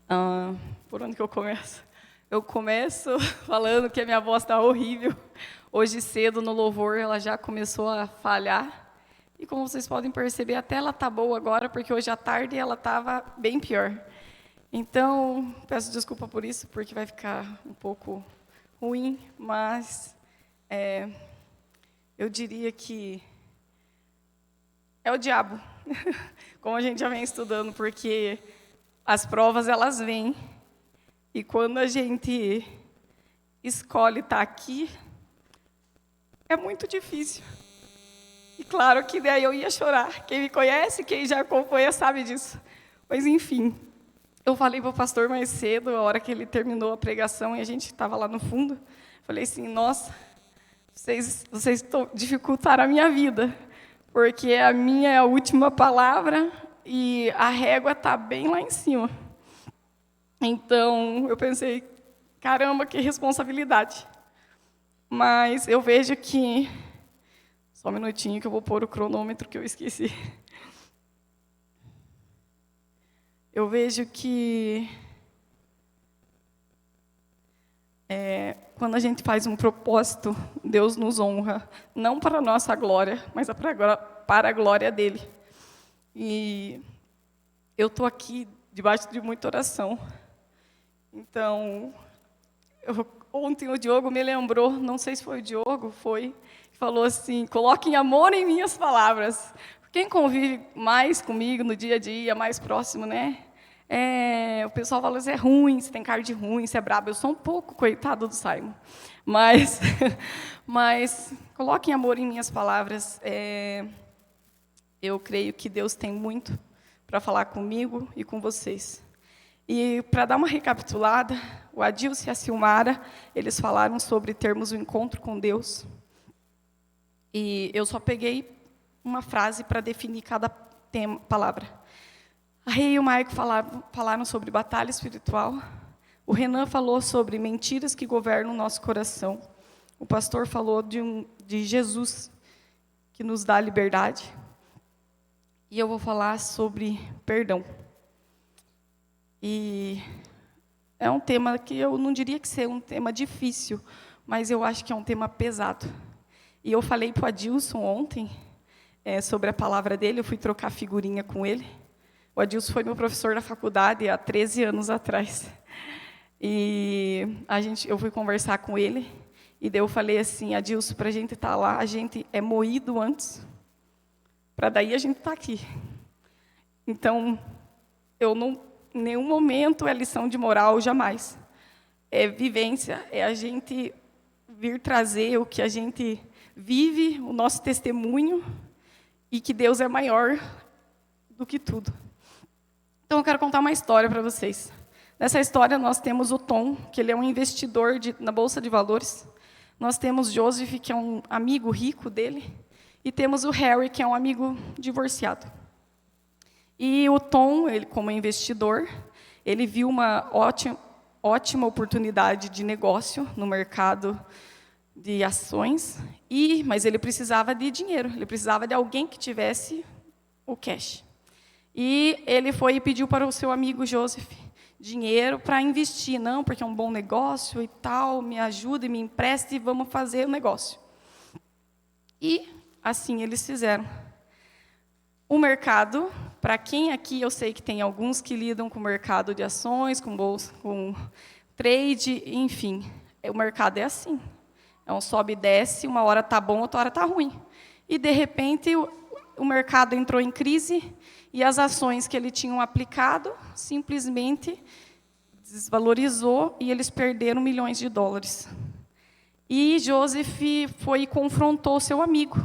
Ah, por onde que eu começo? Eu começo falando que a minha voz está horrível. Hoje cedo no louvor ela já começou a falhar. E como vocês podem perceber, até ela está boa agora, porque hoje à tarde ela estava bem pior. Então, peço desculpa por isso, porque vai ficar um pouco ruim, mas eu diria que é o diabo, como a gente já vem estudando, porque as provas elas vêm, e quando a gente escolhe estar aqui, é muito difícil. E claro que daí eu ia chorar. Quem me conhece, quem já acompanha sabe disso. Mas enfim, eu falei para o pastor mais cedo, a hora que ele terminou a pregação e a gente estava lá no fundo, falei assim, nossa, vocês dificultaram a minha vida, porque a minha é a última palavra e a régua está bem lá em cima. Então, eu pensei, caramba, que responsabilidade. Mas eu vejo que... Só um minutinho que eu vou pôr o cronômetro que eu esqueci. Eu vejo que quando a gente faz um propósito, Deus nos honra, não para a nossa glória, mas para a glória dele. E eu estou aqui debaixo de muita oração. Então, ontem o Diogo me lembrou, não sei se foi o Diogo, falou assim, coloquem amor em minhas palavras. Quem convive mais comigo no dia a dia, mais próximo, né? O pessoal fala, você é ruim, você tem cara de ruim, você é brabo. Eu sou um pouco coitado do Simon. Mas coloquem amor em minhas palavras. Eu creio que Deus tem muito para falar comigo e com vocês. E, para dar uma recapitulada, o Adilson e a Silmara, eles falaram sobre termos um encontro com Deus. E eu só peguei uma frase para definir cada palavra. A Rei e o Maico falaram sobre batalha espiritual. O Renan falou sobre mentiras que governam o nosso coração. O pastor falou de Jesus, que nos dá liberdade. E eu vou falar sobre perdão. E é um tema que eu não diria que seja um tema difícil, mas eu acho que é um tema pesado. E eu falei para o Adilson ontem sobre a palavra dele, eu fui trocar figurinha com ele. O Adilson foi meu professor da faculdade há 13 anos atrás. E eu fui conversar com ele, e daí eu falei assim, Adilson, para a gente estar lá, a gente é moído antes, para daí a gente estar aqui. Então, eu não... Em nenhum momento é lição de moral, jamais. É vivência, é a gente vir trazer o que a gente vive, o nosso testemunho, e que Deus é maior do que tudo. Então, eu quero contar uma história para vocês. Nessa história, nós temos o Tom, que ele é um investidor na Bolsa de Valores. Nós temos Joseph, que é um amigo rico dele. E temos o Harry, que é um amigo divorciado. E o Tom, ele, como investidor, ele viu uma ótima oportunidade de negócio no mercado de ações, mas ele precisava de dinheiro, ele precisava de alguém que tivesse o cash. E ele foi e pediu para o seu amigo Joseph dinheiro para investir, não, porque é um bom negócio e tal, me ajuda e me empreste e vamos fazer o negócio. E assim eles fizeram. O mercado, para quem aqui, eu sei que tem alguns que lidam com o mercado de ações, com bolsa, com trade, enfim. O mercado é assim. É um sobe e desce, uma hora está bom, outra hora está ruim. E, de repente, o mercado entrou em crise e as ações que eles tinham aplicado simplesmente desvalorizou e eles perderam milhões de dólares. E Joseph foi e confrontou seu amigo.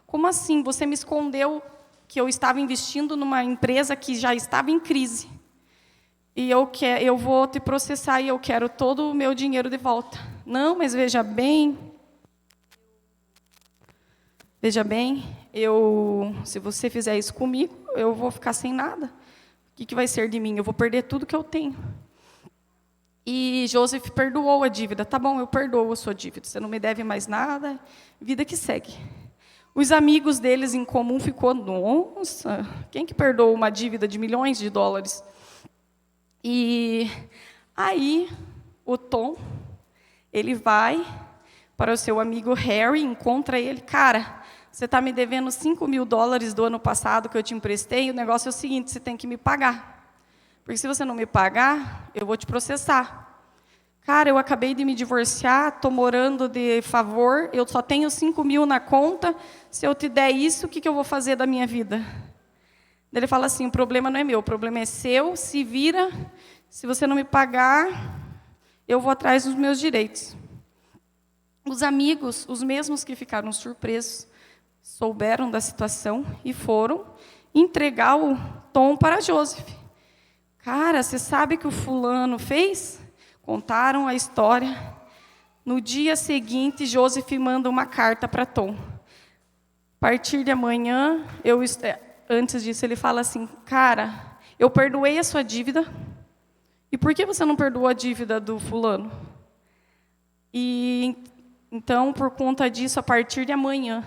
Como assim? Você me escondeu que eu estava investindo numa empresa que já estava em crise. E eu vou te processar e eu quero todo o meu dinheiro de volta. Não, mas veja bem, se você fizer isso comigo, eu vou ficar sem nada. O que vai ser de mim? Eu vou perder tudo que eu tenho. E Joseph perdoou a dívida. Tá bom, eu perdoo a sua dívida. Você não me deve mais nada. Vida que segue. Os amigos deles em comum ficou, nossa, quem que perdoou uma dívida de milhões de dólares? E Aí, o Tom, ele vai para o seu amigo Harry, encontra ele. Cara, você está me devendo $5.000 do ano passado que eu te emprestei, o negócio é o seguinte, você tem que me pagar. Porque se você não me pagar, eu vou te processar. Cara, eu acabei de me divorciar, estou morando de favor, eu só tenho 5.000 na conta, se eu te der isso, o que eu vou fazer da minha vida? Ele fala assim, o problema não é meu, o problema é seu, se vira, se você não me pagar, eu vou atrás dos meus direitos. Os amigos, os mesmos que ficaram surpresos, souberam da situação e foram entregar o Tom para Joseph. Cara, você sabe o que o fulano fez? Contaram a história. No dia seguinte, Joseph manda uma carta para Tom. A partir de amanhã, antes disso, ele fala assim, cara, eu perdoei a sua dívida, e por que você não perdoou a dívida do fulano? E então, por conta disso, a partir de amanhã,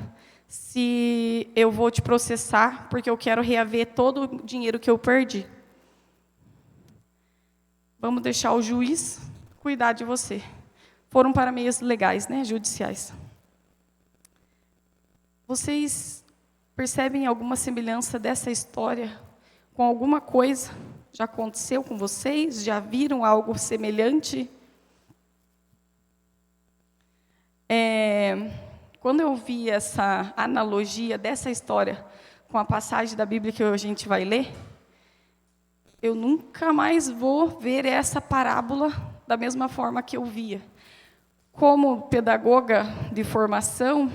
se eu vou te processar, porque eu quero reaver todo o dinheiro que eu perdi. Vamos deixar o juiz cuidar de você. Foram para meios legais, né, judiciais. Vocês percebem alguma semelhança dessa história com alguma coisa? Já aconteceu com vocês? Já viram algo semelhante? Quando eu vi essa analogia dessa história com a passagem da Bíblia que a gente vai ler, eu nunca mais vou ver essa parábola da mesma forma que eu via. Como pedagoga de formação,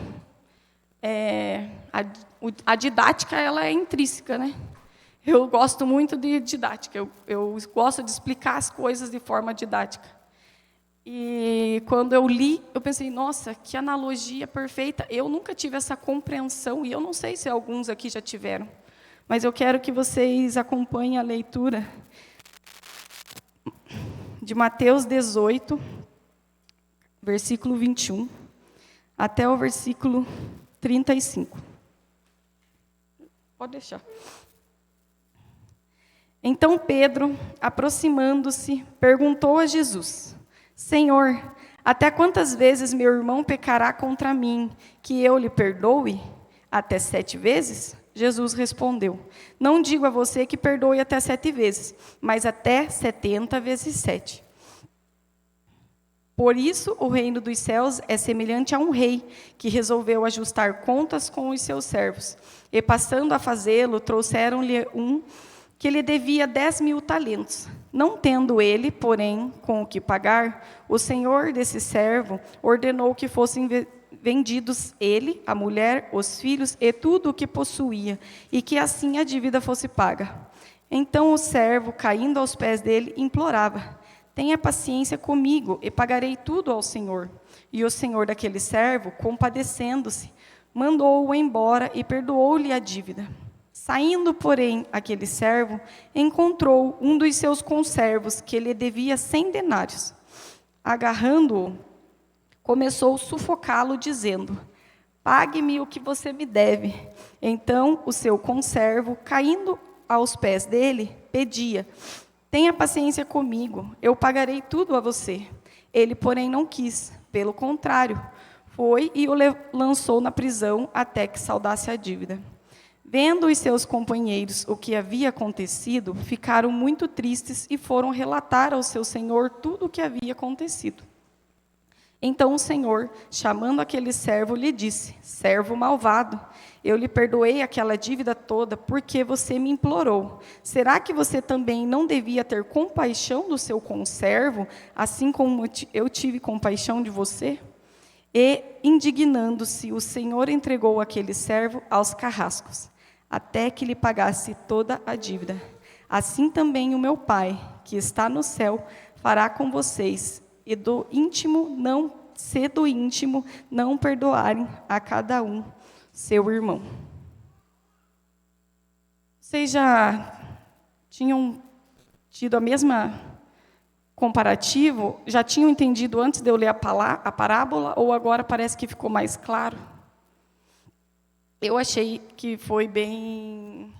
a didática ela é intrínseca, né? Eu gosto muito de didática, eu gosto de explicar as coisas de forma didática. E quando eu li, eu pensei, nossa, que analogia perfeita. Eu nunca tive essa compreensão, e eu não sei se alguns aqui já tiveram. Mas eu quero que vocês acompanhem a leitura de Mateus 18, versículo 21, até o versículo 35. Pode deixar. Então Pedro, aproximando-se, perguntou a Jesus, Senhor, até quantas vezes meu irmão pecará contra mim, que eu lhe perdoe? Até 7 vezes? Jesus respondeu, não digo a você que perdoe até 7 vezes, mas até 70 vezes 7. Por isso, o reino dos céus é semelhante a um rei que resolveu ajustar contas com os seus servos. E passando a fazê-lo, trouxeram-lhe um que lhe devia 10.000 talentos. Não tendo ele, porém, com o que pagar, o senhor desse servo ordenou que fossem vendidos ele, a mulher, os filhos e tudo o que possuía, e que assim a dívida fosse paga. Então o servo, caindo aos pés dele, implorava, tenha paciência comigo, e pagarei tudo ao senhor. E o senhor daquele servo, compadecendo-se, mandou-o embora e perdoou-lhe a dívida. Saindo, porém, aquele servo, encontrou um dos seus conservos, que lhe devia 100 denários. Agarrando-o, começou a sufocá-lo, dizendo, pague-me o que você me deve. Então, o seu conservo, caindo aos pés dele, pedia, tenha paciência comigo, eu pagarei tudo a você. Ele, porém, não quis, pelo contrário, foi e o lançou na prisão até que saudasse a dívida. Vendo os seus companheiros o que havia acontecido, ficaram muito tristes e foram relatar ao seu senhor tudo o que havia acontecido. Então o senhor, chamando aquele servo, lhe disse, servo malvado, eu lhe perdoei aquela dívida toda porque você me implorou. Será que você também não devia ter compaixão do seu conservo, assim como eu tive compaixão de você? E, indignando-se, o senhor entregou aquele servo aos carrascos, até que lhe pagasse toda a dívida. Assim também o meu Pai, que está no céu, fará com vocês, e do íntimo não perdoarem a cada um seu irmão. Vocês já tinham tido a mesma comparativo? Já tinham entendido antes de eu ler a parábola, ou agora parece que ficou mais claro? Eu achei que foi bem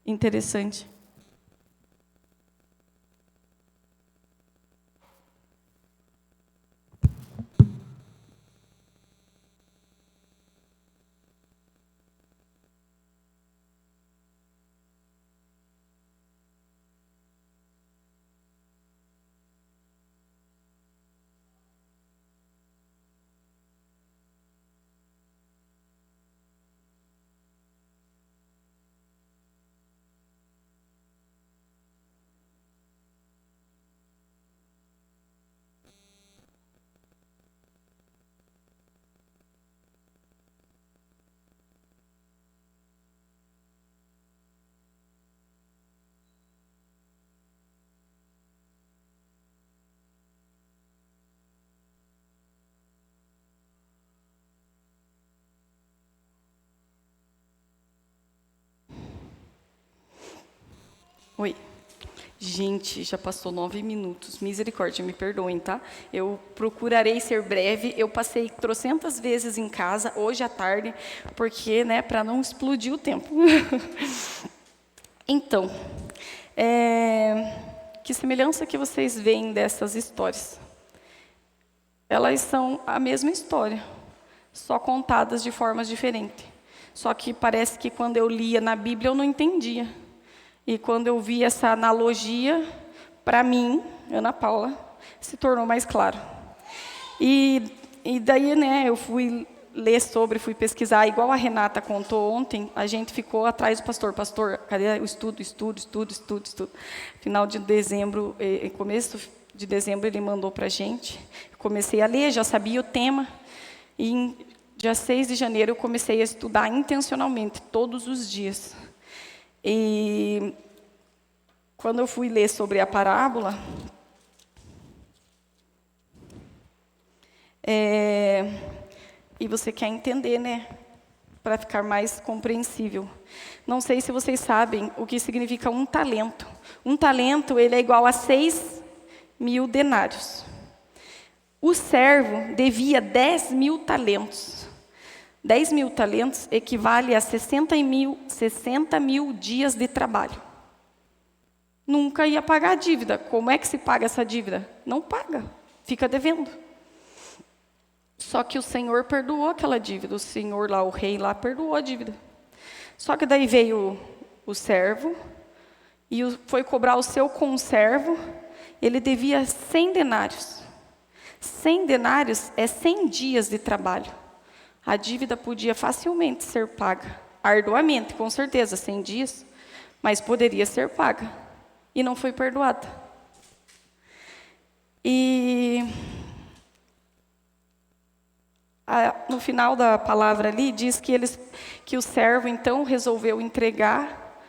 interessante. Oi. Gente, já passou 9 minutos. Misericórdia, me perdoem, tá? Eu procurarei ser breve. Eu passei trocentas vezes em casa, hoje à tarde, porque, né, para não explodir o tempo. Então, que semelhança que vocês veem dessas histórias? Elas são a mesma história, só contadas de formas diferentes. Só que parece que quando eu lia na Bíblia eu não entendia. E quando eu vi essa analogia, para mim, Ana Paula, se tornou mais claro. E daí, né, eu fui ler sobre, fui pesquisar, igual a Renata contou ontem, a gente ficou atrás do pastor. Pastor, cadê o estudo? Final de dezembro, começo de dezembro, ele mandou para a gente. Comecei a ler, já sabia o tema. E em dia 6 de janeiro, eu comecei a estudar intencionalmente, todos os dias. E quando eu fui ler sobre a parábola, e você quer entender, né? Para ficar mais compreensível. Não sei se vocês sabem o que significa um talento. Um talento, ele é igual a 6.000 denários. O servo devia 10.000 talentos. 10.000 talentos equivale a 60 mil dias de trabalho. Nunca ia pagar a dívida. Como é que se paga essa dívida? Não paga, fica devendo. Só que o Senhor perdoou aquela dívida. O Senhor lá, o rei lá, perdoou a dívida. Só que daí veio o servo e foi cobrar o seu conservo. Ele devia 100 denários. 100 denários é 100 dias de trabalho. A dívida podia facilmente ser paga, arduamente, com certeza, 100 dias, mas poderia ser paga, e não foi perdoada. E no final da palavra ali, diz que o servo, então, resolveu entregar,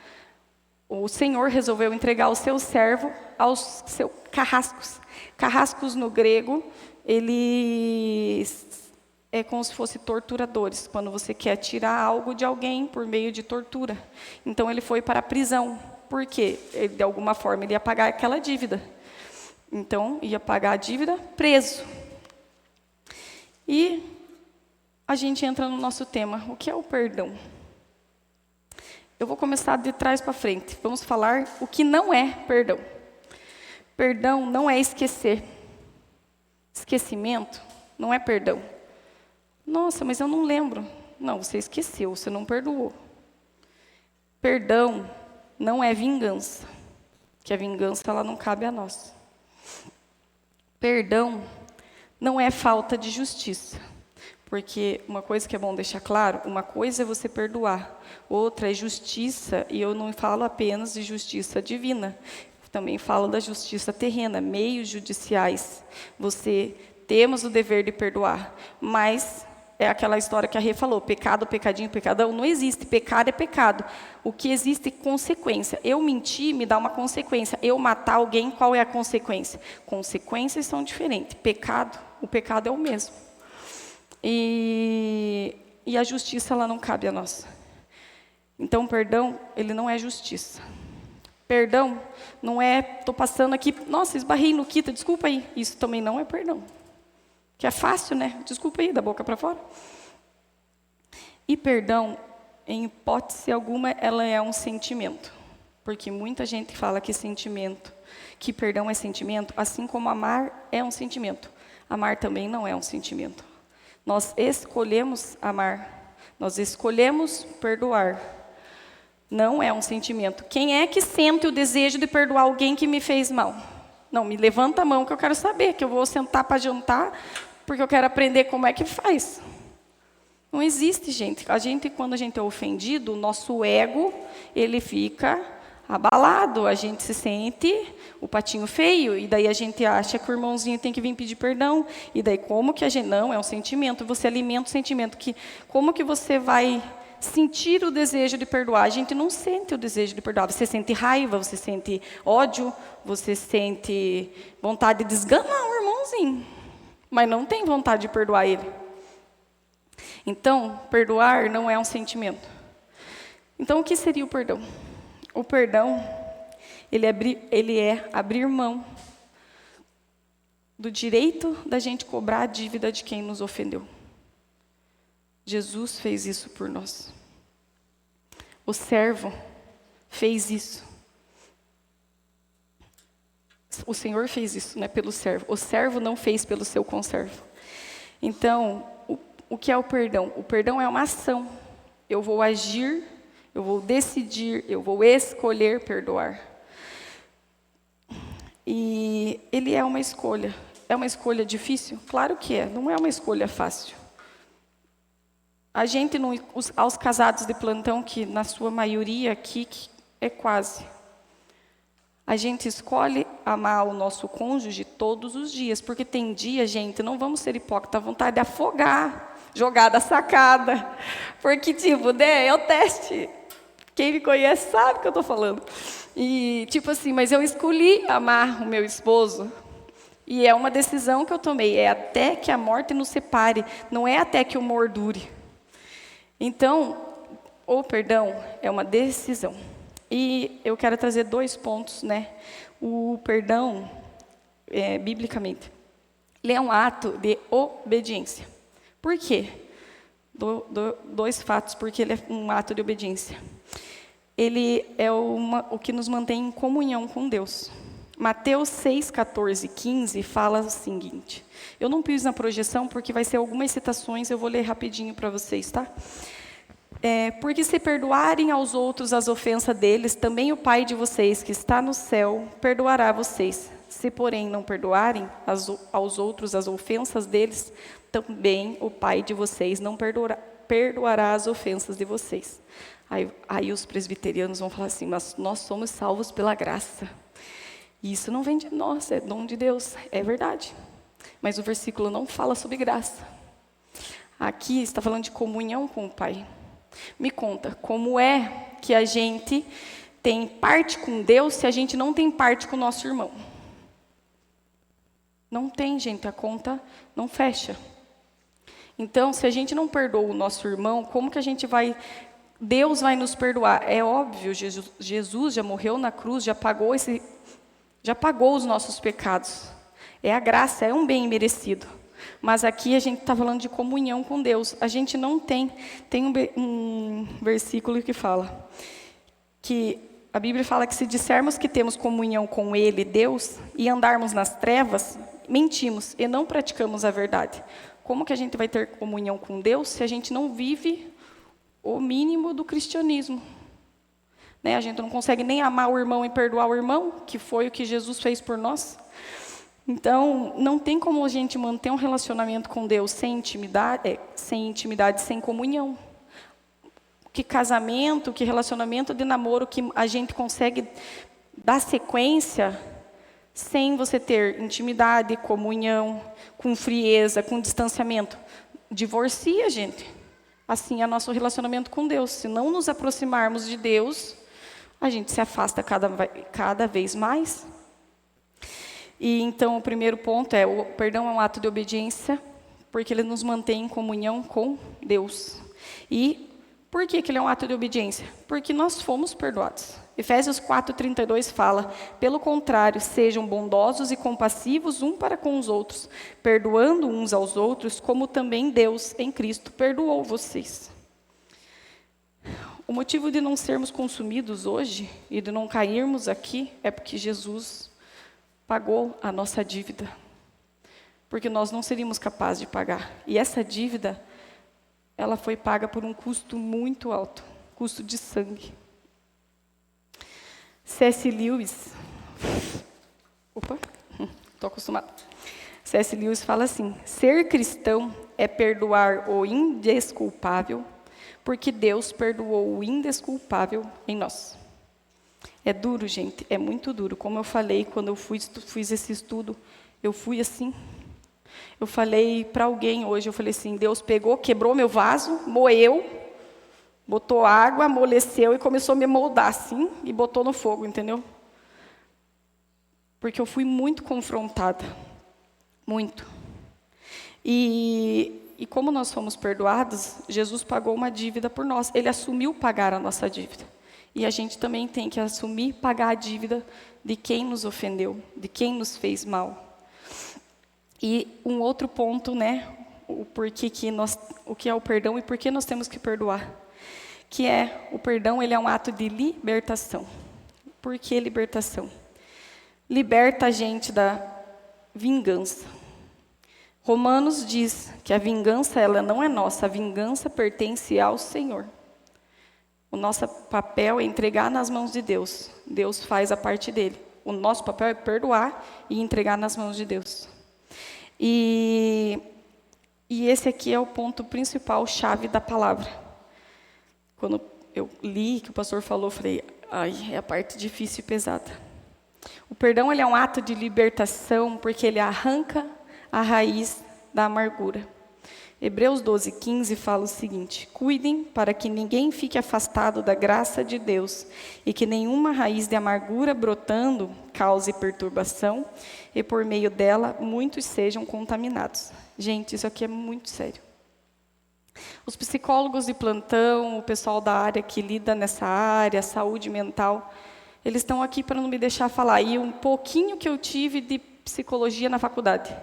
o Senhor resolveu entregar o seu servo aos seus carrascos. Carrascos no grego, eles é como se fossem torturadores, quando você quer tirar algo de alguém por meio de tortura. Então, ele foi para a prisão. Por quê? Ele, de alguma forma, ele ia pagar aquela dívida. Então, ia pagar a dívida preso. E a gente entra no nosso tema. O que é o perdão? Eu vou começar de trás para frente. Vamos falar o que não é perdão. Perdão não é esquecer. Esquecimento não é perdão. Nossa, mas eu não lembro. Não, você esqueceu, você não perdoou. Perdão não é vingança, que a vingança ela não cabe a nós. Perdão não é falta de justiça, porque uma coisa que é bom deixar claro, uma coisa é você perdoar, outra é justiça, e eu não falo apenas de justiça divina, também falo da justiça terrena, meios judiciais. Temos o dever de perdoar, mas é aquela história que a Rê falou, pecado, pecadinho, pecadão, não existe, pecado é pecado. O que existe é consequência. Eu mentir me dá uma consequência. Eu matar alguém, qual é a consequência? Consequências são diferentes. O pecado é o mesmo. E a justiça, ela não cabe a nós. Então, perdão, ele não é justiça. Perdão não é, estou passando aqui, nossa, esbarrei no Kita, desculpa aí. Isso também não é perdão. Que é fácil, né? Desculpa aí, da boca para fora. E perdão, em hipótese alguma, ela é um sentimento. Porque muita gente fala que perdão é sentimento, assim como amar é um sentimento. Amar também não é um sentimento. Nós escolhemos amar, nós escolhemos perdoar. Não é um sentimento. Quem é que sente o desejo de perdoar alguém que me fez mal? Não, me levanta a mão que eu quero saber, que eu vou sentar para jantar, porque eu quero aprender como é que faz. Não existe, gente. Quando a gente é ofendido, o nosso ego, ele fica abalado. A gente se sente o patinho feio, e daí a gente acha que o irmãozinho tem que vir pedir perdão. E daí como que a gente... Não, é um sentimento. Você alimenta o sentimento. Como que você vai sentir o desejo de perdoar? A gente não sente o desejo de perdoar. Você sente raiva, você sente ódio, você sente vontade de desganar o irmãozinho, mas não tem vontade de perdoar ele. Então, perdoar não é um sentimento. Então, o que seria o perdão? O perdão, Ele é abrir mão do direito da gente cobrar a dívida de quem nos ofendeu. Jesus fez isso por nós. O servo fez isso. O Senhor fez isso, né, pelo servo. O servo não fez pelo seu conservo. Então, o que é o perdão? O perdão é uma ação. Eu vou agir, eu vou decidir, eu vou escolher perdoar. E ele é uma escolha. É uma escolha difícil? Claro que é, não é uma escolha fácil. A gente, aos casados de plantão, que na sua maioria aqui é quase, a gente escolhe amar o nosso cônjuge todos os dias, porque tem dia, gente, não vamos ser hipócritas, vontade de afogar, jogar da sacada, porque tipo, né, é o teste, quem me conhece sabe o que eu estou falando, e tipo assim, mas eu escolhi amar o meu esposo, e é uma decisão que eu tomei, é até que a morte nos separe, não é até que o amor dure. Então, o perdão é uma decisão. E eu quero trazer 2 pontos, né? O perdão, biblicamente, ele é um ato de obediência. Por quê? 2 fatos, porque ele é um ato de obediência. Ele é o que nos mantém em comunhão com Deus. Mateus 6, 14, 15 fala o seguinte. Eu não pus na projeção porque vai ser algumas citações, eu vou ler rapidinho para vocês, tá? Porque se perdoarem aos outros as ofensas deles, também o Pai de vocês que está no céu perdoará vocês. Se, porém, não perdoarem aos outros as ofensas deles, também o Pai de vocês não perdoará as ofensas de vocês. Aí os presbiterianos vão falar assim, mas nós somos salvos pela graça. Isso não vem de nós, é dom de Deus, é verdade. Mas o versículo não fala sobre graça. Aqui está falando de comunhão com o Pai. Me conta, como é que a gente tem parte com Deus se a gente não tem parte com o nosso irmão? Não tem, gente, a conta não fecha. Então, se a gente não perdoa o nosso irmão, como que a gente vai... Deus vai nos perdoar. É óbvio, Jesus já morreu na cruz, já pagou os nossos pecados. É a graça, é um bem merecido. Mas aqui a gente está falando de comunhão com Deus. A gente não tem um versículo que fala, que a Bíblia fala que se dissermos que temos comunhão com Ele, Deus, e andarmos nas trevas, mentimos e não praticamos a verdade. Como que a gente vai ter comunhão com Deus se a gente não vive o mínimo do cristianismo? Né? A gente não consegue nem amar o irmão e perdoar o irmão, que foi o que Jesus fez por nós. Então, não tem como a gente manter um relacionamento com Deus sem intimidade, sem comunhão. Que casamento, que relacionamento de namoro que a gente consegue dar sequência sem você ter intimidade, comunhão, com frieza, com distanciamento. Divorcia, gente. Assim é nosso relacionamento com Deus. Se não nos aproximarmos de Deus, a gente se afasta cada vez mais. E então o primeiro ponto é, o perdão é um ato de obediência, porque ele nos mantém em comunhão com Deus. E por que ele é um ato de obediência? Porque nós fomos perdoados. Efésios 4:32 fala, pelo contrário, sejam bondosos e compassivos um para com os outros, perdoando uns aos outros, como também Deus em Cristo perdoou vocês. O motivo de não sermos consumidos hoje e de não cairmos aqui é porque Jesus pagou a nossa dívida, porque nós não seríamos capazes de pagar. E essa dívida, ela foi paga por um custo muito alto, custo de sangue. C.S. Lewis, estou acostumada. C.S. Lewis fala assim, ser cristão é perdoar o indesculpável, porque Deus perdoou o indesculpável em nós. É duro, gente, é muito duro. Como eu falei, quando eu fiz esse estudo, eu fui assim. Eu falei para alguém hoje, eu falei assim, Deus pegou, quebrou meu vaso, moeu, botou água, amoleceu e começou a me moldar assim, e botou no fogo, entendeu? Porque eu fui muito confrontada, muito. E como nós fomos perdoados, Jesus pagou uma dívida por nós, Ele assumiu pagar a nossa dívida. E a gente também tem que assumir, pagar a dívida de quem nos ofendeu, de quem nos fez mal. E um outro ponto, né, o que é o perdão e por que nós temos que perdoar. Que é, o perdão, ele é um ato de libertação. Por que libertação? Liberta a gente da vingança. Romanos diz que a vingança, ela não é nossa, a vingança pertence ao Senhor. O nosso papel é entregar nas mãos de Deus. Deus faz a parte dele. O nosso papel é perdoar e entregar nas mãos de Deus. E esse aqui é o ponto principal, chave da palavra. Quando eu li que o pastor falou, eu falei, ai, é a parte difícil e pesada. O perdão, ele é um ato de libertação, porque ele arranca a raiz da amargura. Hebreus 12:15 fala o seguinte: cuidem para que ninguém fique afastado da graça de Deus e que nenhuma raiz de amargura brotando cause perturbação e por meio dela muitos sejam contaminados. Gente, isso aqui é muito sério. Os psicólogos de plantão, o pessoal da área que lida nessa área, saúde mental, eles estão aqui para não me deixar falar. E um pouquinho que eu tive de psicologia na faculdade.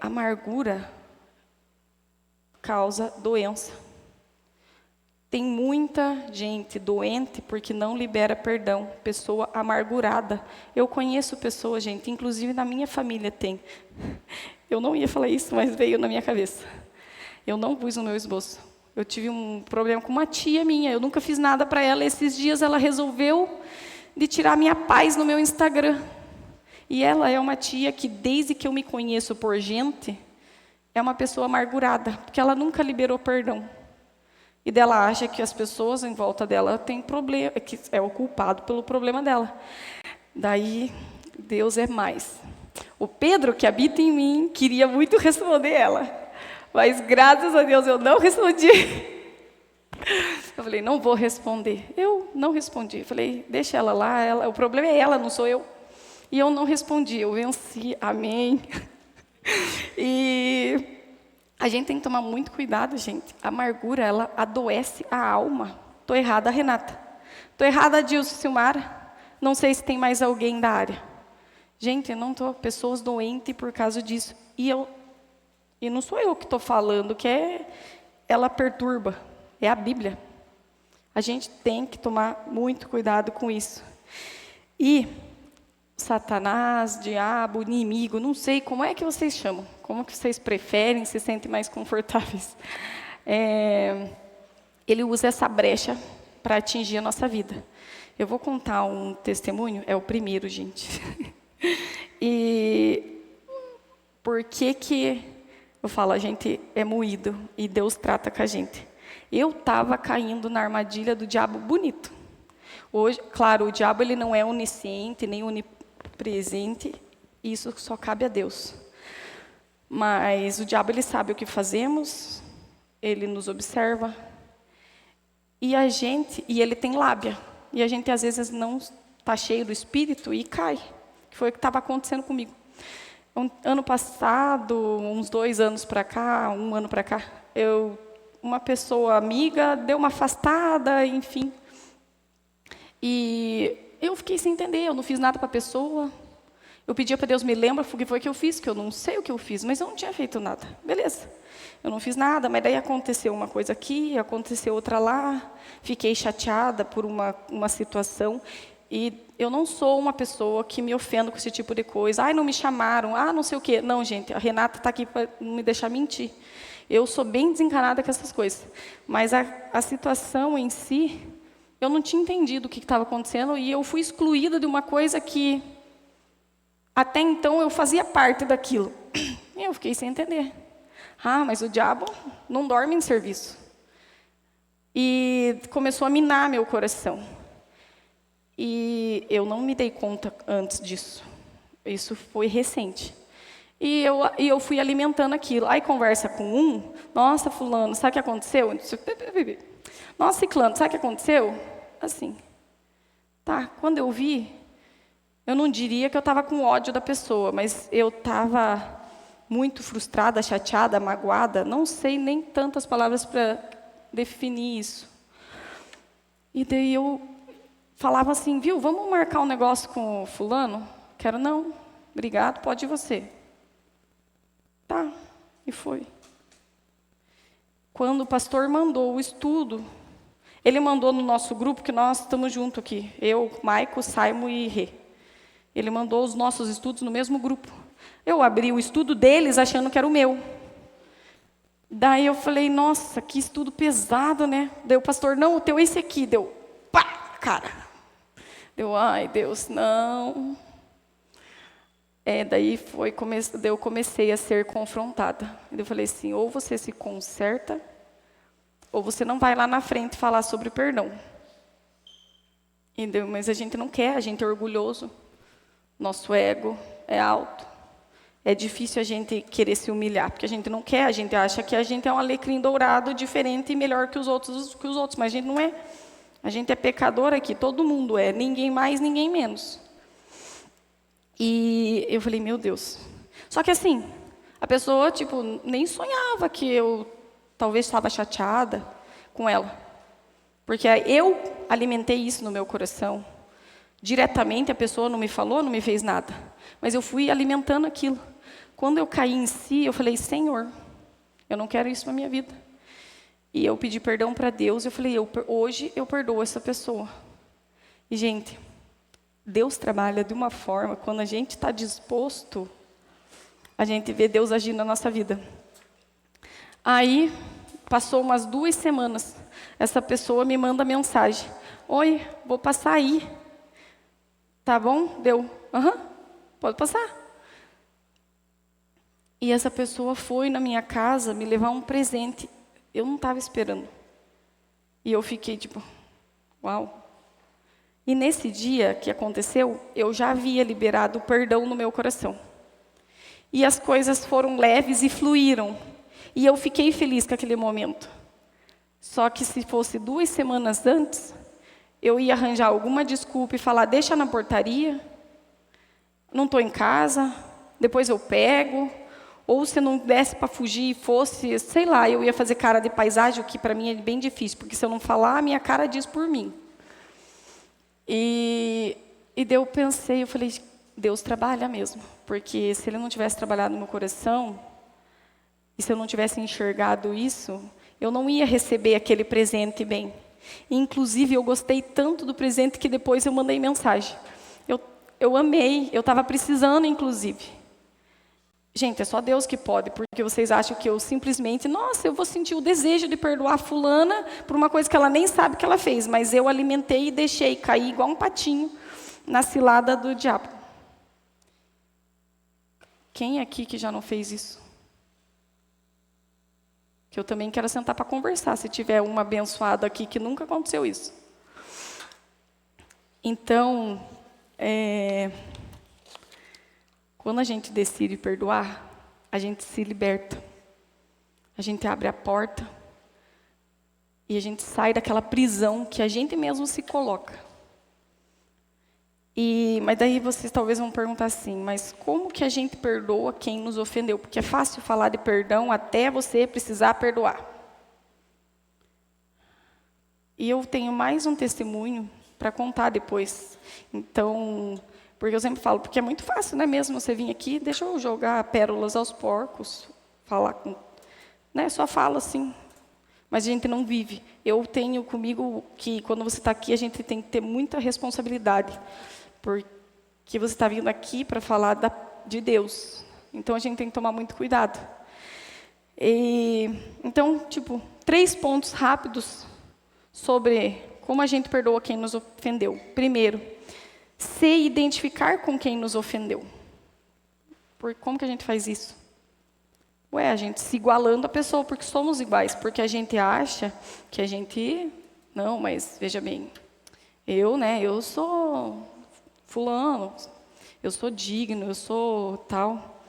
Amargura causa doença. Tem muita gente doente porque não libera perdão. Pessoa amargurada. Eu conheço pessoas, gente, inclusive na minha família tem. Eu não ia falar isso, mas veio na minha cabeça. Eu não pus no meu esboço. Eu tive um problema com uma tia minha. Eu nunca fiz nada para ela. Esses dias ela resolveu de tirar minha paz no meu Instagram. E ela é uma tia que, desde que eu me conheço por gente, é uma pessoa amargurada, porque ela nunca liberou perdão. E dela acha que as pessoas em volta dela têm problema, que é o culpado pelo problema dela. Daí, Deus é mais. O Pedro, que habita em mim, queria muito responder ela, mas graças a Deus eu não respondi. Eu falei, não vou responder. Eu não respondi. Eu falei, deixa ela lá, o problema é ela, não sou eu. E eu não respondi, eu venci, amém. E a gente tem que tomar muito cuidado, gente. A amargura, ela adoece a alma. Estou errada, Renata. Estou errada, Adilson, Silmara. Não sei se tem mais alguém da área. Gente, eu não estou, pessoas doentes por causa disso. E não sou eu que estou falando, ela perturba. É a Bíblia. A gente tem que tomar muito cuidado com isso. E Satanás, diabo, inimigo, não sei, como é que vocês chamam? Como que vocês preferem, se sentem mais confortáveis? Ele usa essa brecha para atingir a nossa vida. Eu vou contar um testemunho, é o primeiro, gente. E por que eu falo, a gente é moído e Deus trata com a gente? Eu estava caindo na armadilha do diabo bonito. Hoje, claro, o diabo ele não é onisciente, nem onipresente, isso só cabe a Deus. Mas o diabo ele sabe o que fazemos, ele nos observa, e ele tem lábia, e a gente às vezes não está cheio do Espírito e cai, que foi o que estava acontecendo comigo. Ano passado, uns 2 anos para cá, 1 ano para cá, uma pessoa amiga deu uma afastada, enfim. E eu fiquei sem entender, eu não fiz nada para a pessoa. Eu pedia para Deus, me lembra o que foi que eu fiz, que eu não sei o que eu fiz, mas eu não tinha feito nada. Beleza, eu não fiz nada, mas daí aconteceu uma coisa aqui, aconteceu outra lá. Fiquei chateada por uma situação. E eu não sou uma pessoa que me ofendo com esse tipo de coisa. Ai, não me chamaram, não sei o quê. Não, gente, a Renata está aqui para não me deixar mentir. Eu sou bem desencanada com essas coisas. Mas a situação em si, eu não tinha entendido o que estava acontecendo e eu fui excluída de uma coisa que, até então, eu fazia parte daquilo. E eu fiquei sem entender. Mas o diabo não dorme em serviço. E começou a minar meu coração. E eu não me dei conta antes disso. Isso foi recente. E eu fui alimentando aquilo. Aí conversa com nossa, fulano, sabe o que aconteceu? Nossa, ciclano, sabe o que aconteceu? Assim. Tá, quando eu vi, eu não diria que eu estava com ódio da pessoa, mas eu estava muito frustrada, chateada, magoada. Não sei nem tantas palavras para definir isso. E daí eu falava assim, viu, vamos marcar um negócio com o fulano? Quero não, obrigado, pode ir você. Tá, e foi. Quando o pastor mandou o estudo, ele mandou no nosso grupo, que nós estamos juntos aqui, eu, Maico, Saimo e Rê. Ele mandou os nossos estudos no mesmo grupo. Eu abri o estudo deles achando que era o meu. Daí eu falei, nossa, que estudo pesado, né? Daí o pastor, não, o teu é esse aqui. Deu, pá, cara. Deu, ai, Deus, não. Daí eu comecei a ser confrontada. Eu falei assim, ou você se conserta, ou você não vai lá na frente falar sobre perdão. Mas a gente não quer, a gente é orgulhoso. Nosso ego é alto. É difícil a gente querer se humilhar, porque a gente não quer, a gente acha que a gente é um alecrim dourado, diferente e melhor que os outros, mas a gente não é. A gente é pecador aqui, todo mundo é, ninguém mais, ninguém menos. E eu falei, meu Deus. Só que assim, a pessoa, nem sonhava que eu talvez estava chateada com ela. Porque eu alimentei isso no meu coração. Diretamente a pessoa não me falou, não me fez nada. Mas eu fui alimentando aquilo. Quando eu caí em si, eu falei, Senhor, eu não quero isso na minha vida. E eu pedi perdão para Deus, eu falei, hoje eu perdoo essa pessoa. E, gente, Deus trabalha de uma forma, quando a gente está disposto, a gente vê Deus agir na nossa vida. Aí, passou umas 2 semanas, essa pessoa me manda mensagem. Oi, vou passar aí. Tá bom? Deu. Pode passar. E essa pessoa foi na minha casa me levar um presente. Eu não estava esperando. E eu fiquei uau. E nesse dia que aconteceu, eu já havia liberado o perdão no meu coração. E as coisas foram leves e fluíram. E eu fiquei feliz com aquele momento. Só que se fosse 2 semanas antes, eu ia arranjar alguma desculpa e falar, deixa na portaria, não estou em casa, depois eu pego. Ou se não desse para fugir e fosse, sei lá, eu ia fazer cara de paisagem, o que para mim é bem difícil, porque se eu não falar, a minha cara diz por mim. E daí eu pensei, eu falei, Deus trabalha mesmo, porque se Ele não tivesse trabalhado no meu coração, e se eu não tivesse enxergado isso, eu não ia receber aquele presente bem. E, inclusive, eu gostei tanto do presente que depois eu mandei mensagem. Eu amei, eu estava precisando, inclusive. Gente, é só Deus que pode, porque vocês acham que eu simplesmente, nossa, eu vou sentir o desejo de perdoar a fulana por uma coisa que ela nem sabe que ela fez, mas eu alimentei e deixei cair igual um patinho na cilada do diabo. Quem aqui que já não fez isso? Que eu também quero sentar para conversar, se tiver uma abençoada aqui que nunca aconteceu isso. Então, quando a gente decide perdoar, a gente se liberta. A gente abre a porta e a gente sai daquela prisão que a gente mesmo se coloca. Mas daí vocês talvez vão perguntar assim, mas como que a gente perdoa quem nos ofendeu? Porque é fácil falar de perdão até você precisar perdoar. E eu tenho mais um testemunho para contar depois. Então, porque eu sempre falo, porque é muito fácil, não é mesmo? Você vir aqui, deixa eu jogar pérolas aos porcos, falar com... Só fala assim, mas a gente não vive. Eu tenho comigo que quando você está aqui, a gente tem que ter muita responsabilidade, porque você está vindo aqui para falar de Deus. Então, a gente tem que tomar muito cuidado. Então, 3 pontos rápidos sobre como a gente perdoa quem nos ofendeu. Primeiro, se identificar com quem nos ofendeu. Como que a gente faz isso? A gente se igualando à pessoa, porque somos iguais, porque a gente acha que a gente... Não, mas veja bem, eu sou fulano, eu sou digno, eu sou tal.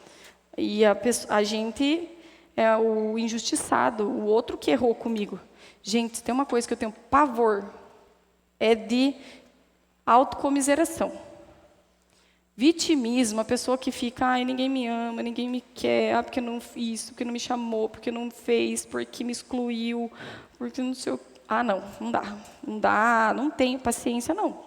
E a gente é o injustiçado, o outro que errou comigo. Gente, tem uma coisa que eu tenho pavor, é de autocomiseração. Vitimismo, a pessoa que fica, ninguém me ama, ninguém me quer, porque não fiz, porque não me chamou, porque não fez, porque me excluiu, porque não sei o... Ah, não, não dá. Não dá, não tenho paciência, não.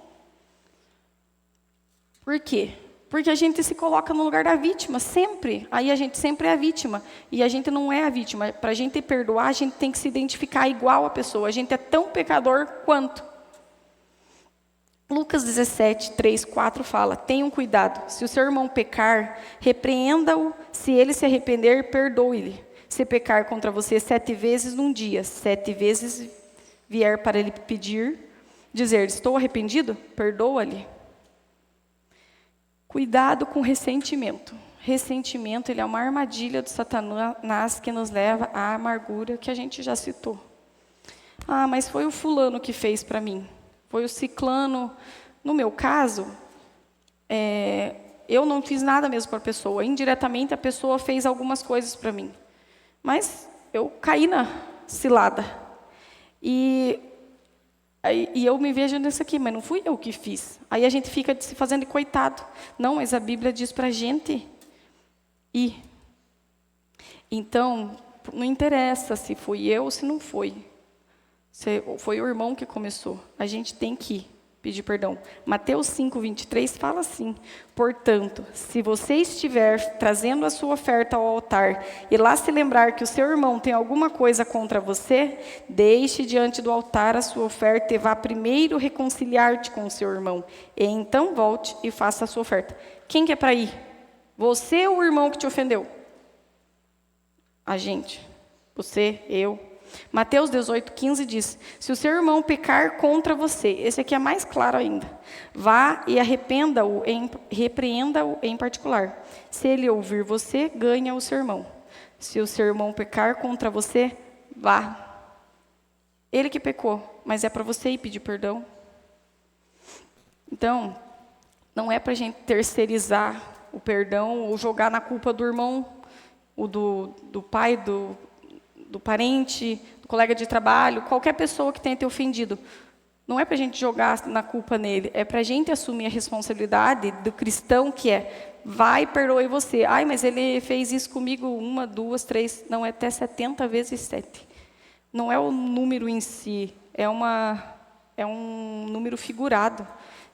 Por quê? Porque a gente se coloca no lugar da vítima, sempre. Aí a gente sempre é a vítima. E a gente não é a vítima. Para a gente perdoar, a gente tem que se identificar igual a pessoa. A gente é tão pecador quanto. Lucas 17, 3, 4 fala: tenham cuidado, se o seu irmão pecar, repreenda-o, se ele se arrepender, perdoe-lhe. Se pecar contra você 7 vezes num dia, 7 vezes vier para ele pedir, dizer, estou arrependido, perdoa-lhe. Cuidado com ressentimento. Ressentimento, ele é uma armadilha do Satanás que nos leva à amargura que a gente já citou. Ah, mas foi o fulano que fez para mim. Foi o ciclano. No meu caso, eu não fiz nada mesmo para a pessoa. Indiretamente, a pessoa fez algumas coisas para mim. Mas eu caí na cilada. E eu me vejo nisso aqui, mas não fui eu que fiz. Aí a gente fica se fazendo de coitado. Não, mas a Bíblia diz para a gente ir. Então, não interessa se fui eu ou se não foi. Se foi o irmão que começou. A gente tem que pedir perdão. Mateus 5, 23 fala assim: portanto, se você estiver trazendo a sua oferta ao altar e lá se lembrar que o seu irmão tem alguma coisa contra você, deixe diante do altar a sua oferta e vá primeiro reconciliar-te com o seu irmão. E então volte e faça a sua oferta. Quem que é para ir? Você ou o irmão que te ofendeu? A gente. Você, eu. Mateus 18, 15 diz: se o seu irmão pecar contra você, esse aqui é mais claro ainda, vá e repreenda-o em particular. Se ele ouvir você, ganha o seu irmão. Se o seu irmão pecar contra você, vá. Ele que pecou, mas é para você ir pedir perdão. Então, não é para a gente terceirizar o perdão ou jogar na culpa do irmão, ou do pai, do parente, do colega de trabalho, qualquer pessoa que tenha te ofendido. Não é para a gente jogar na culpa nele, é para a gente assumir a responsabilidade do cristão, que é, vai e perdoe você. Ai, mas ele fez isso comigo 1, 2, 3, não, é até 70 vezes 7. Não é o número em si, é um número figurado,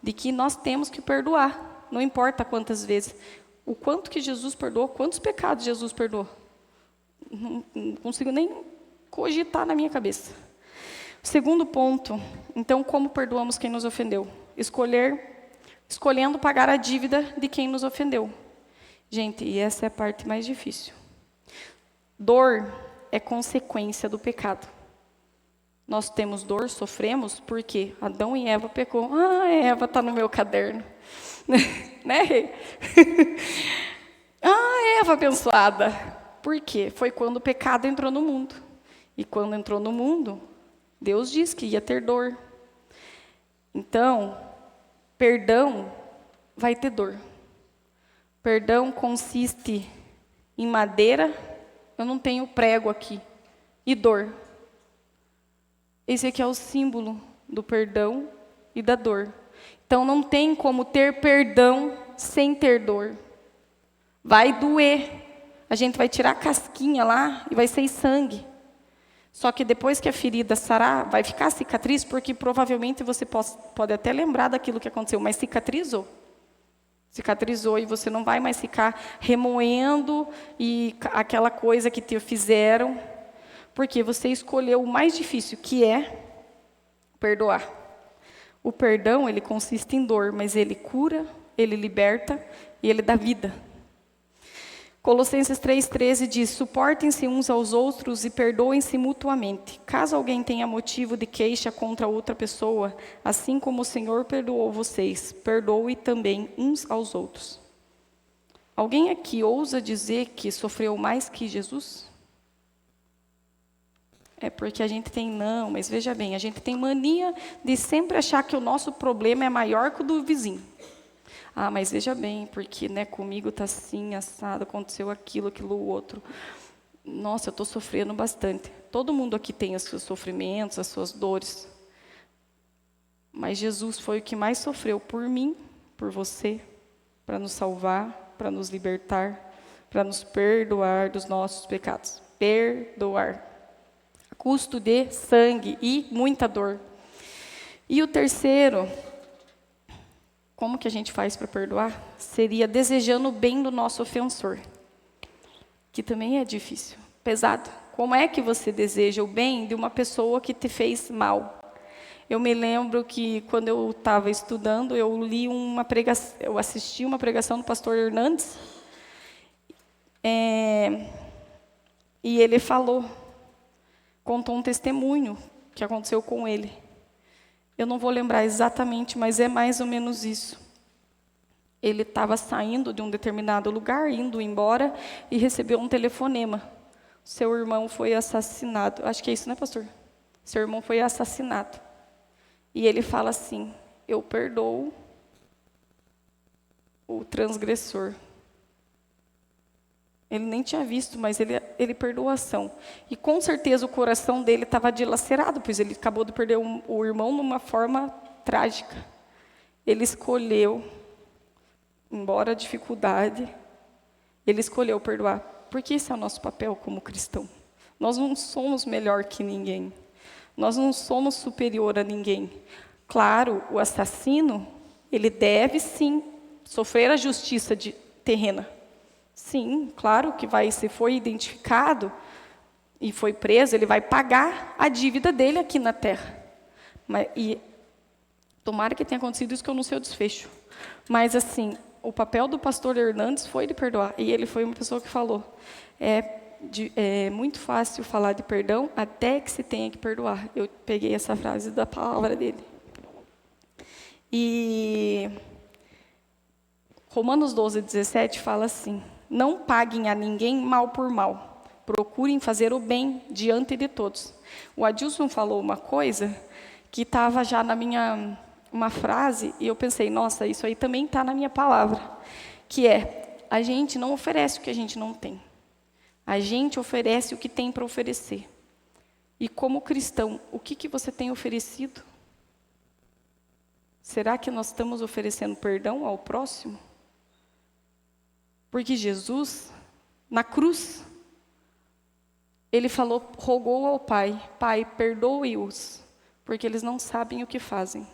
de que nós temos que perdoar, não importa quantas vezes. O quanto que Jesus perdoou, quantos pecados Jesus perdoou? Não consigo nem cogitar na minha cabeça. Segundo ponto, então, como perdoamos quem nos ofendeu? Escolhendo pagar a dívida de quem nos ofendeu. Gente, e essa é a parte mais difícil. Dor é consequência do pecado. Nós temos dor, sofremos, porque Adão e Eva pecou. Ah, Eva está no meu caderno. Né? Ah, Eva abençoada. Por quê? Foi quando o pecado entrou no mundo. E quando entrou no mundo, Deus disse que ia ter dor. Então, perdão vai ter dor. Perdão consiste em madeira, eu não tenho prego aqui, e dor. Esse aqui é o símbolo do perdão e da dor. Então, não tem como ter perdão sem ter dor. Vai doer. A gente vai tirar a casquinha lá e vai sair sangue. Só que depois que a ferida sarar, vai ficar cicatriz, porque provavelmente você pode até lembrar daquilo que aconteceu, mas cicatrizou. Cicatrizou e você não vai mais ficar remoendo e aquela coisa que te fizeram, porque você escolheu o mais difícil, que é perdoar. O perdão, ele consiste em dor, mas ele cura, ele liberta e ele dá vida. Colossenses 3,13 diz: suportem-se uns aos outros e perdoem-se mutuamente. Caso alguém tenha motivo de queixa contra outra pessoa, assim como o Senhor perdoou vocês, perdoe também uns aos outros. Alguém aqui ousa dizer que sofreu mais que Jesus? É porque a gente tem, não, mas veja bem, a gente tem mania de sempre achar que o nosso problema é maior que o do vizinho. Ah, mas veja bem, porque comigo está assim, assado, aconteceu aquilo, outro. Nossa, eu estou sofrendo bastante. Todo mundo aqui tem os seus sofrimentos, as suas dores. Mas Jesus foi o que mais sofreu por mim, por você, para nos salvar, para nos libertar, para nos perdoar dos nossos pecados. Perdoar. custo de sangue e muita dor. E o terceiro, como que a gente faz para perdoar? Seria desejando o bem do nosso ofensor, que também é difícil, pesado. Como é que você deseja o bem de uma pessoa que te fez mal? Eu me lembro que quando eu estava estudando, eu li uma pregação, eu assisti uma pregação do pastor Hernandes, e ele contou um testemunho que aconteceu com ele. Eu não vou lembrar exatamente, mas é mais ou menos isso. Ele estava saindo de um determinado lugar, indo embora, e recebeu um telefonema. Seu irmão foi assassinado. Acho que é isso, né, pastor? Seu irmão foi assassinado. E ele fala assim: eu perdoo o transgressor. Ele nem tinha visto, mas ele perdoou a ação. E com certeza o coração dele estava dilacerado, pois ele acabou de perder o irmão numa forma trágica. Ele escolheu, embora a dificuldade, ele escolheu perdoar. Porque esse é o nosso papel como cristão. Nós não somos melhor que ninguém. Nós não somos superior a ninguém. Claro, o assassino, ele deve sim sofrer a justiça terrena. Sim, claro que se foi identificado e foi preso, ele vai pagar a dívida dele aqui na terra. E tomara que tenha acontecido isso, que eu não sei o desfecho. Mas assim, o papel do pastor Hernandes foi de perdoar. E ele foi uma pessoa que falou: é muito fácil falar de perdão até que se tenha que perdoar. Eu peguei essa frase da palavra dele. E Romanos 12:17 fala assim: não paguem a ninguém mal por mal. Procurem fazer o bem diante de todos. O Adilson falou uma coisa que estava já uma frase, e eu pensei, nossa, isso aí também está na minha palavra, que é: a gente não oferece o que a gente não tem. A gente oferece o que tem para oferecer. E como cristão, o que você tem oferecido? Será que nós estamos oferecendo perdão ao próximo? Porque Jesus, na cruz, ele rogou ao Pai: Pai, perdoe-os, porque eles não sabem o que fazem.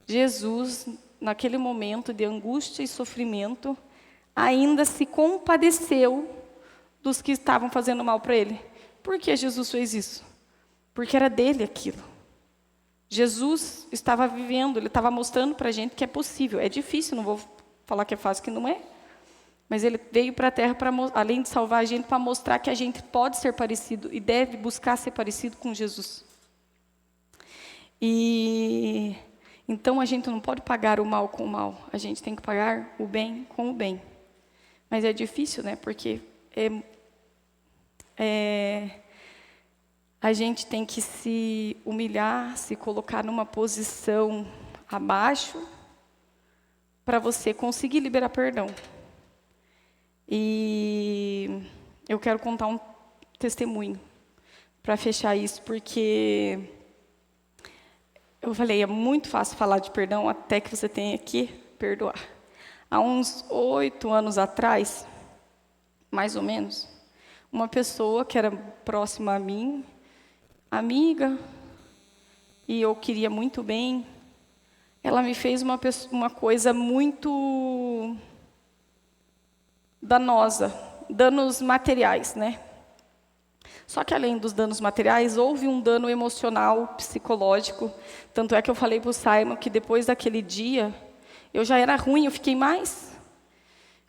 Jesus, naquele momento de angústia e sofrimento, ainda se compadeceu dos que estavam fazendo mal para ele. Por que Jesus fez isso? Porque era dele aquilo. Jesus estava vivendo, ele estava mostrando para a gente que é possível. É difícil, não vou falar que é fácil, que não é. Mas ele veio para a terra, além de salvar a gente, para mostrar que a gente pode ser parecido e deve buscar ser parecido com Jesus. E então a gente não pode pagar o mal com o mal. A gente tem que pagar o bem com o bem. Mas é difícil, né? Porque a gente tem que se humilhar, se colocar numa posição abaixo, para você conseguir liberar perdão. E eu quero contar um testemunho para fechar isso, porque eu falei, é muito fácil falar de perdão até que você tenha que perdoar. Há uns 8 anos atrás, mais ou menos, uma pessoa que era próxima a mim, amiga, e eu queria muito bem, ela me fez uma coisa muito danosa, danos materiais, né? Só que além dos danos materiais, houve um dano emocional, psicológico. Tanto é que eu falei para o Simon que depois daquele dia, eu já era ruim, eu fiquei mais.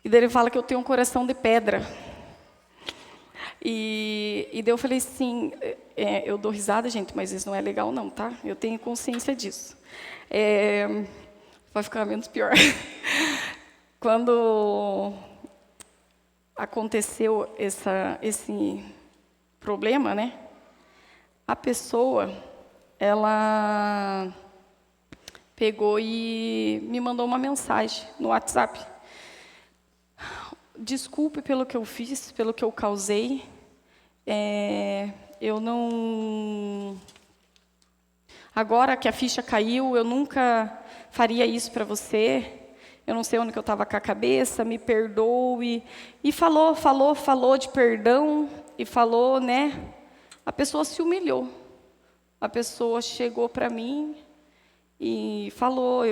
E daí ele fala que eu tenho um coração de pedra. E daí eu falei assim, eu dou risada, gente, mas isso não é legal não, tá? Eu tenho consciência disso. Vai ficar menos pior. Quando aconteceu esse problema, né? A pessoa, ela pegou e me mandou uma mensagem no WhatsApp. Desculpe pelo que eu fiz, pelo que eu causei. Eu não... Agora que a ficha caiu, eu nunca faria isso para você. Eu não sei onde que eu estava com a cabeça, me perdoe. E falou de perdão, e falou, né, A pessoa se humilhou. A pessoa chegou para mim e falou,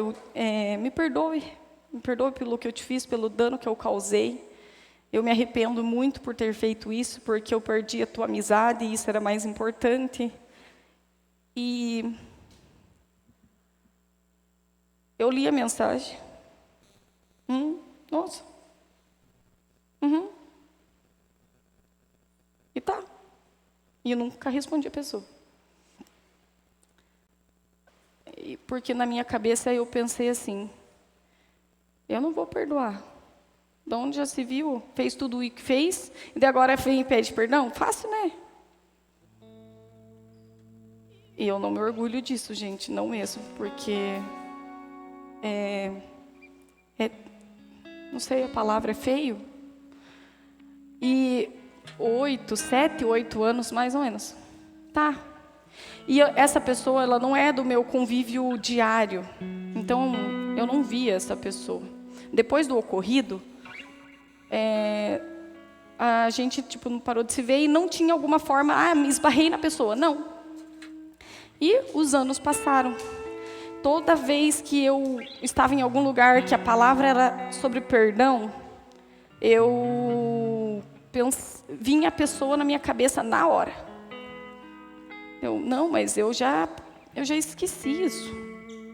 me perdoe pelo que eu te fiz, pelo dano que eu causei. Eu me arrependo muito por ter feito isso, porque eu perdi a tua amizade e isso era mais importante. E eu li a mensagem. Nossa. E tá. E eu nunca respondi a pessoa. Porque na minha cabeça eu pensei assim, eu não vou perdoar. De onde já se viu? Fez tudo o que fez, e daí agora vem e pede perdão? Fácil, né? E eu não me orgulho disso, gente, não mesmo, porque não sei, a palavra é feio. E 7, 8 anos, mais ou menos. Tá. E essa pessoa, ela não é do meu convívio diário. Então, eu não via essa pessoa. Depois do ocorrido, a gente não parou de se ver e não tinha alguma forma, me esbarrei na pessoa. Não. E os anos passaram. Toda vez que eu estava em algum lugar que a palavra era sobre perdão, vinha a pessoa na minha cabeça na hora. Não, mas eu já esqueci isso.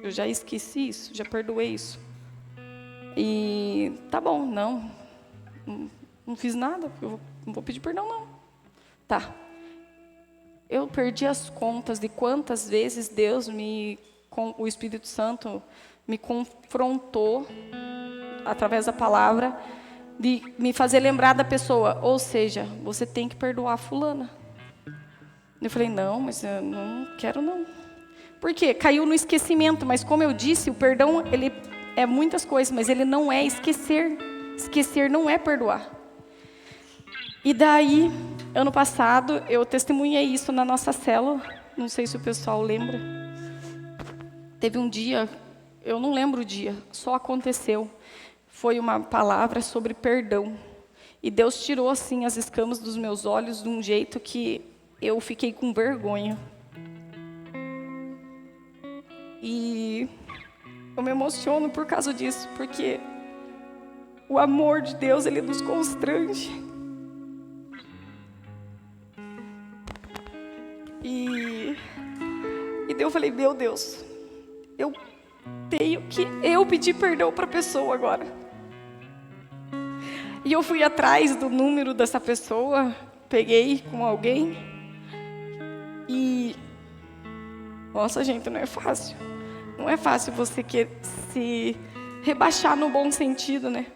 Eu já esqueci isso, já perdoei isso. E tá bom, não fiz nada, eu não vou pedir perdão, não. Tá. Eu perdi as contas de quantas vezes Deus o Espírito Santo me confrontou através da palavra de me fazer lembrar da pessoa. Ou seja, você tem que perdoar a fulana. Eu falei, não, mas eu não quero não. Por quê? Caiu no esquecimento, mas como eu disse, o perdão, ele é muitas coisas, mas ele não é esquecer. Esquecer não é perdoar. E daí, ano passado, eu testemunhei isso na nossa célula. Não sei se o pessoal lembra. Teve um dia, eu não lembro o dia, só aconteceu. Foi uma palavra sobre perdão. E Deus tirou assim as escamas dos meus olhos de um jeito que eu fiquei com vergonha. E eu me emociono por causa disso, porque o amor de Deus, ele nos constrange. E daí eu falei, meu Deus, eu tenho que pedir perdão para a pessoa agora. E eu fui atrás do número dessa pessoa, peguei com alguém. E, nossa gente, não é fácil. Não é fácil você se rebaixar no bom sentido, né?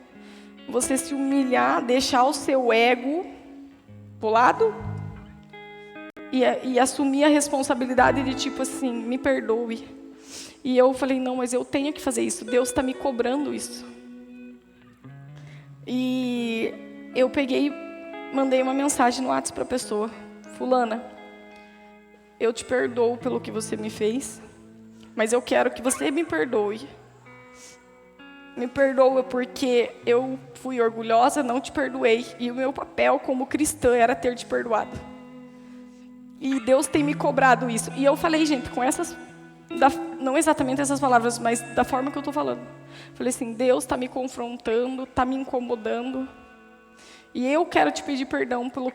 Você se humilhar, deixar o seu ego pro lado e assumir a responsabilidade de tipo assim, me perdoe. E eu falei, não, mas eu tenho que fazer isso. Deus está me cobrando isso. E eu peguei, mandei uma mensagem no WhatsApp para a pessoa. Fulana, eu te perdoo pelo que você me fez, mas eu quero que você me perdoe. Me perdoa porque eu fui orgulhosa, não te perdoei. E o meu papel como cristã era ter te perdoado. E Deus tem me cobrado isso. E eu falei, gente, com essas... não exatamente essas palavras, mas da forma que eu estou falando. Falei assim, Deus está me confrontando, está me incomodando. E eu quero te pedir perdão por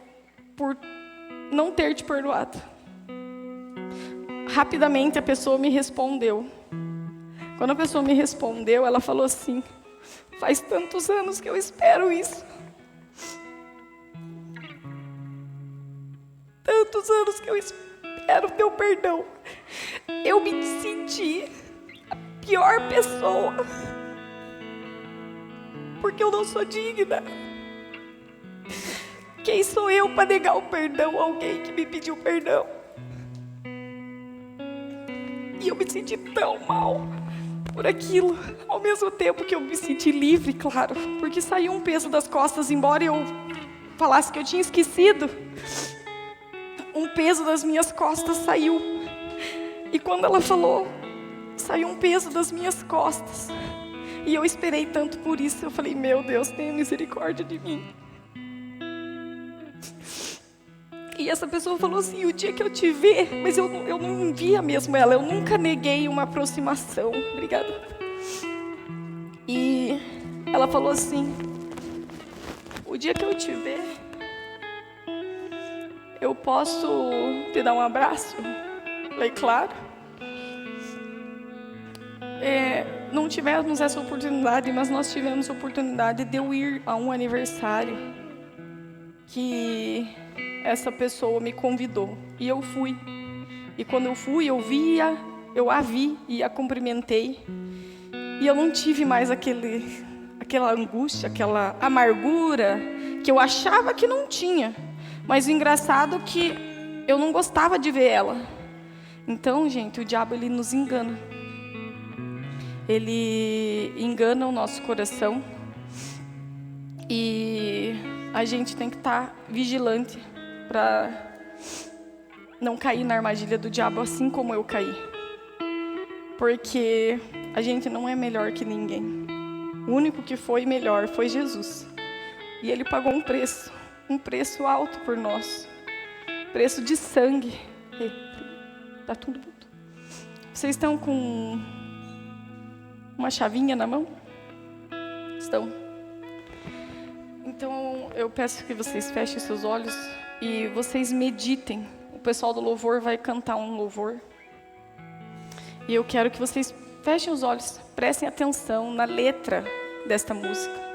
não ter te perdoado. Rapidamente a pessoa me respondeu. Quando a pessoa me respondeu, ela falou assim, faz tantos anos que eu espero isso. Tantos anos que eu espero o teu perdão. Eu me senti a pior pessoa. Porque eu não sou digna. Quem sou eu para negar o perdão a alguém que me pediu perdão? E eu me senti tão mal por aquilo. Ao mesmo tempo que eu me senti livre, claro. Porque saiu um peso das costas, embora eu falasse que eu tinha esquecido. Um peso das minhas costas saiu. E quando ela falou, saiu um peso das minhas costas. E eu esperei tanto por isso. Eu falei, meu Deus, tenha misericórdia de mim. E essa pessoa falou assim: o dia que eu te ver, mas eu não via mesmo ela, eu nunca neguei uma aproximação. Obrigada. E ela falou assim: o dia que eu te ver, eu posso te dar um abraço? Falei, claro. Não tivemos essa oportunidade, mas nós tivemos a oportunidade de eu ir a um aniversário que essa pessoa me convidou. E eu fui. E quando eu fui, eu a vi e a cumprimentei. E eu não tive mais aquela angústia, aquela amargura que eu achava que não tinha. Mas o engraçado é que eu não gostava de ver ela. Então, gente, o diabo, ele nos engana. Ele engana o nosso coração. E a gente tem que estar vigilante para não cair na armadilha do diabo, assim como eu caí. Porque a gente não é melhor que ninguém. O único que foi melhor foi Jesus. E Ele pagou um preço alto por nós. Preço de sangue. Tá tudo bom. Vocês estão com uma chavinha na mão? Estão. Então, eu peço que vocês fechem seus olhos e vocês meditem. O pessoal do louvor vai cantar um louvor. E eu quero que vocês fechem os olhos, prestem atenção na letra desta música.